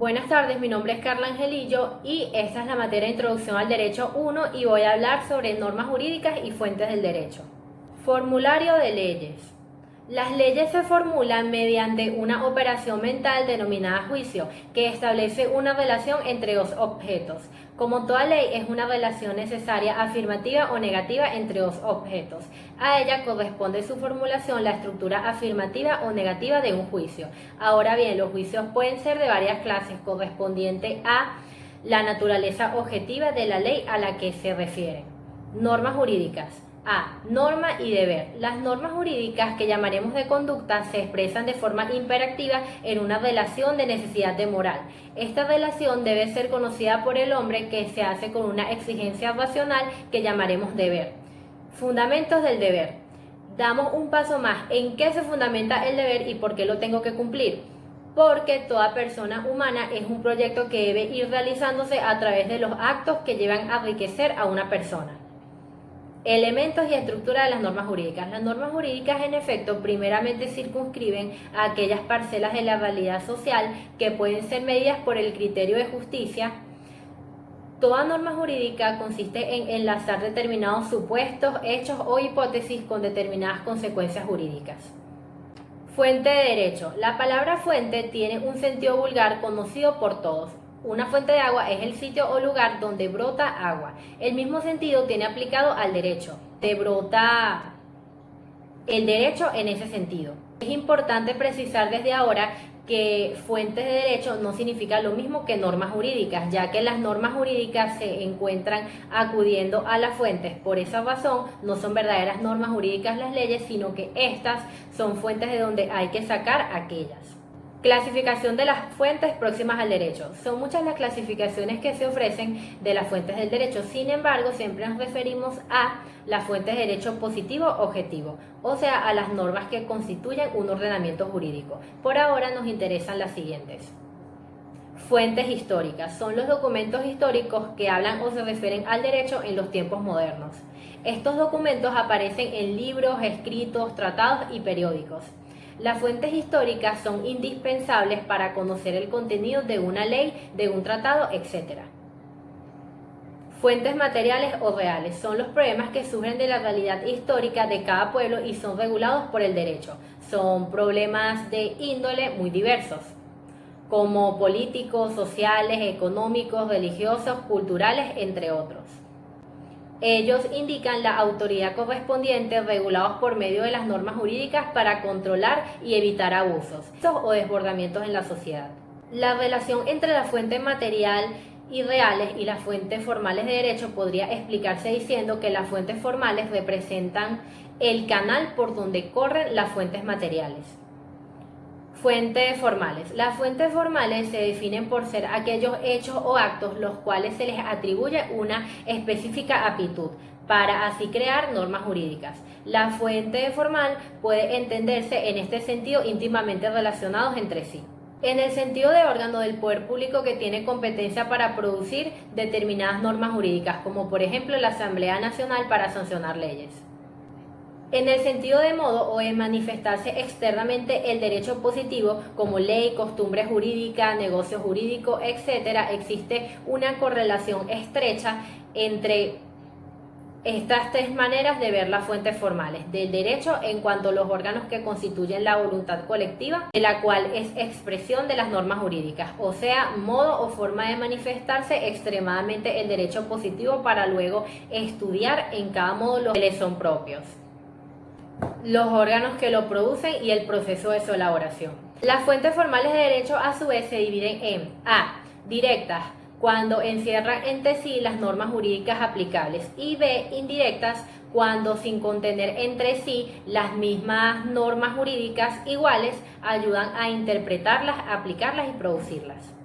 Buenas tardes, mi nombre es Carla Angelillo y esta es la materia de Introducción al Derecho 1 y voy a hablar sobre normas jurídicas y fuentes del derecho. Formulario de leyes. Las leyes se formulan mediante una operación mental denominada juicio, que establece una relación entre dos objetos. Como toda ley, es una relación necesaria afirmativa o negativa entre dos objetos. A ella corresponde su formulación la estructura afirmativa o negativa de un juicio. Ahora bien, los juicios pueden ser de varias clases, correspondiente a la naturaleza objetiva de la ley a la que se refieren. Normas jurídicas. A. Norma y deber. Las normas jurídicas, que llamaremos de conducta, se expresan de forma imperativa en una relación de necesidad de moral. Esta relación debe ser conocida por el hombre, que se hace con una exigencia racional que llamaremos deber. Fundamentos del deber. Damos un paso más. ¿En qué se fundamenta el deber y por qué lo tengo que cumplir? Porque toda persona humana es un proyecto que debe ir realizándose a través de los actos que llevan a enriquecer a una persona. Elementos y estructura de las normas jurídicas. Las normas jurídicas, en efecto, primeramente circunscriben a aquellas parcelas de la realidad social que pueden ser medidas por el criterio de justicia. Toda norma jurídica consiste en enlazar determinados supuestos, hechos o hipótesis con determinadas consecuencias jurídicas. Fuente de derecho. La palabra fuente tiene un sentido vulgar conocido por todos. Una fuente de agua es el sitio o lugar donde brota agua. El mismo sentido tiene aplicado al derecho. Te brota el derecho en ese sentido. Es importante precisar desde ahora que fuentes de derecho no significa lo mismo que normas jurídicas, ya que las normas jurídicas se encuentran acudiendo a las fuentes. Por esa razón, no son verdaderas normas jurídicas las leyes, sino que estas son fuentes de donde hay que sacar aquellas. Clasificación de las fuentes próximas al derecho. Son muchas las clasificaciones que se ofrecen de las fuentes del derecho. Sin embargo, siempre nos referimos a las fuentes de derecho positivo objetivo, o sea, a las normas que constituyen un ordenamiento jurídico. Por ahora nos interesan las siguientes. Fuentes históricas. Son los documentos históricos que hablan o se refieren al derecho en los tiempos modernos. Estos documentos aparecen en libros, escritos, tratados y periódicos. Las fuentes históricas son indispensables para conocer el contenido de una ley, de un tratado, etc. Fuentes materiales o reales. Son los problemas que surgen de la realidad histórica de cada pueblo y son regulados por el derecho. Son problemas de índole muy diversos, como políticos, sociales, económicos, religiosos, culturales, entre otros. Ellos indican la autoridad correspondiente regulados por medio de las normas jurídicas para controlar y evitar abusos o desbordamientos en la sociedad. La relación entre la fuente material y reales y las fuentes formales de derecho podría explicarse diciendo que las fuentes formales representan el canal por donde corren las fuentes materiales. Fuentes formales. Las fuentes formales se definen por ser aquellos hechos o actos los cuales se les atribuye una específica aptitud para así crear normas jurídicas. La fuente formal puede entenderse en este sentido íntimamente relacionados entre sí. En el sentido de órgano del poder público que tiene competencia para producir determinadas normas jurídicas, como por ejemplo la Asamblea Nacional para sancionar leyes. En el sentido de modo o de manifestarse externamente el derecho positivo, como ley, costumbre jurídica, negocio jurídico, etc., existe una correlación estrecha entre estas tres maneras de ver las fuentes formales del derecho en cuanto a los órganos que constituyen la voluntad colectiva, de la cual es expresión de las normas jurídicas, o sea, modo o forma de manifestarse extremadamente el derecho positivo para luego estudiar en cada modo los que le son propios, los órganos que lo producen y el proceso de su elaboración. Las fuentes formales de derecho a su vez se dividen en A. Directas, cuando encierran entre sí las normas jurídicas aplicables, y B. Indirectas, cuando sin contener entre sí las mismas normas jurídicas iguales ayudan a interpretarlas, aplicarlas y producirlas.